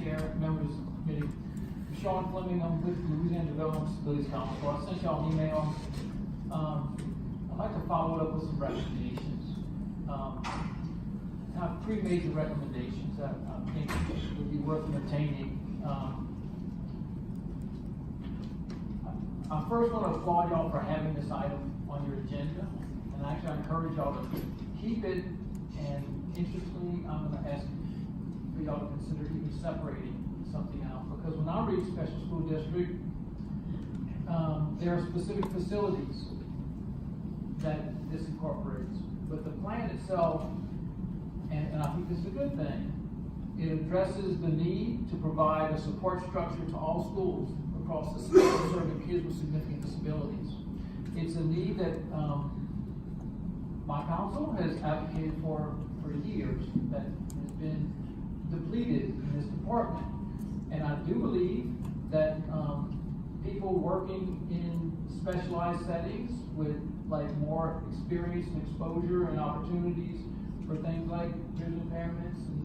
Chair, members of the committee. Sean Fleming, I'm with Louisiana Development Disabilities Council. I sent y'all an email. I'd like to follow it up with some recommendations. I have 3 major recommendations that I think would be worth entertaining. I first want to applaud y'all for having this item on your agenda, and actually I encourage y'all to keep it. And interestingly, I'm going to ask for y'all to consider even separating something out, because when I read special school district, there are specific facilities that this incorporates, but the plan itself, and I think this is a good thing, it addresses the need to provide a support structure to all schools across the state serving kids with significant disabilities. It's a need that my council has advocated for years, that has been depleted in this department. And I do believe that people working in specialized settings with more experience and exposure and opportunities for things like vision impairments and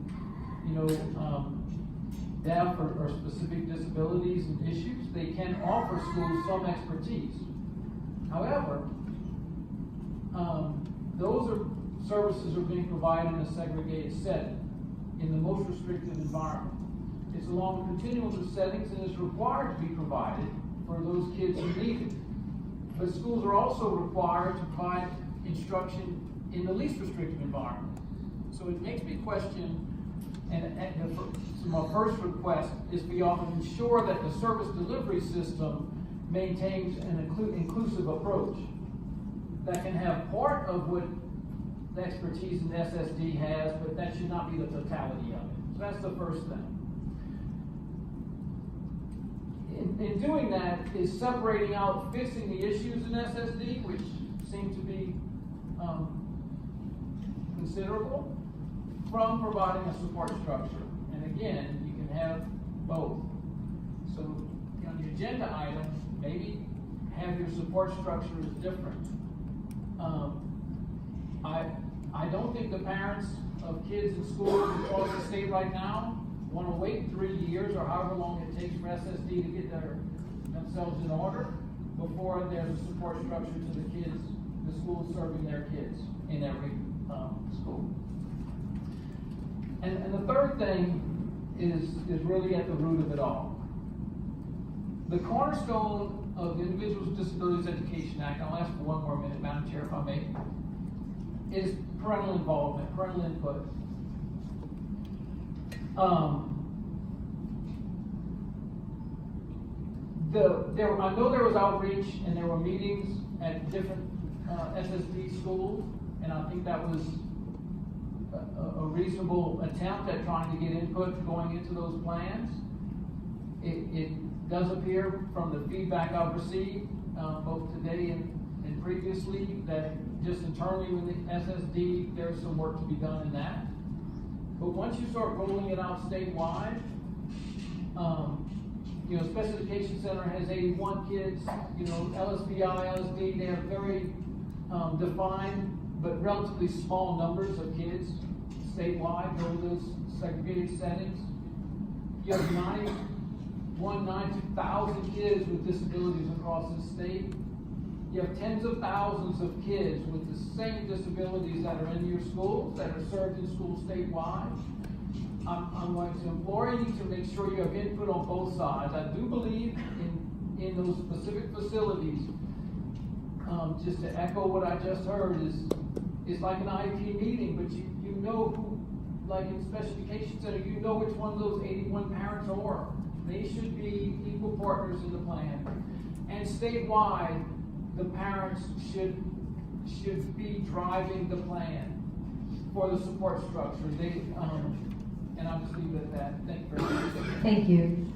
deaf or specific disabilities and issues, they can offer schools some expertise. However, those services are being provided in a segregated setting, in the most restrictive environment. It's along the continuum of settings and is required to be provided for those kids who need it. But schools are also required to provide instruction in the least restrictive environment. So it makes me question, so my first request is for y'all to ensure that the service delivery system maintains an inclusive approach that can have part of what the expertise in SSD has, but that should not be the totality of it. So that's the first thing. In doing that is separating out fixing the issues in SSD, which seem to be considerable, from providing a support structure. And again, you can have both. So on the agenda item, maybe have your support structure is different. I don't think the parents of kids in schools across the state right now want to wait 3 years or however long it takes for SSD to get themselves in order before there's a support structure to the kids, the schools serving their kids in every school. And the third thing is really at the root of it all. The cornerstone of the Individuals with Disabilities Education Act, I'll ask for 1 more minute, Madam Chair, if I may, is parental involvement, parental input. I know there was outreach and there were meetings at different SSD schools, and I think that was a reasonable attempt at trying to get input going into those plans. It does appear from the feedback I've received, both today and previously, that just internally with the SSD, there's some work to be done in that. But once you start rolling it out statewide, Special Education Center has 81 kids, LSBI, LSD, they have very defined but relatively small numbers of kids statewide, those segregated settings. You have 92,000 kids with disabilities across the state. You have tens of thousands of kids with the same disabilities that are in your schools, that are served in schools statewide. I'm going to implore you to make sure you have input on both sides. I do believe in those specific facilities. Just to echo what I just heard, is like an IEP meeting, but you know who, like in Special Education Center, you know which one of those 81 parents are. They should be equal partners in the plan. And statewide, the parents should be driving the plan for the support structure. And I'll just leave it at that. Thank you very much. Thank you.